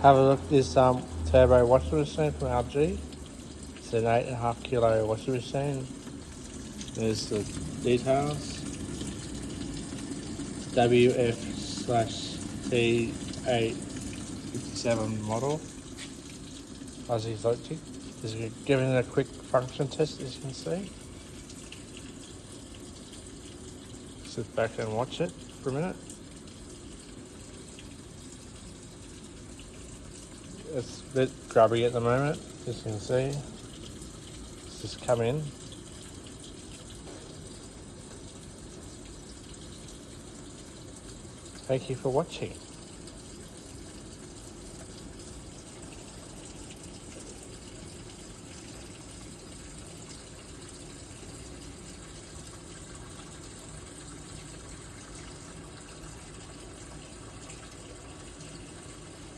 Have a look at this turbo washing machine from LG. It's an 8.5 kilo washing machine. There's the details. WF/T857 model. Aussie Electric. Just giving it a quick function test, as you can see. Sit back and watch it for a minute. It's a bit grubby at the moment, as you can see. It's just come in. Thank you for watching.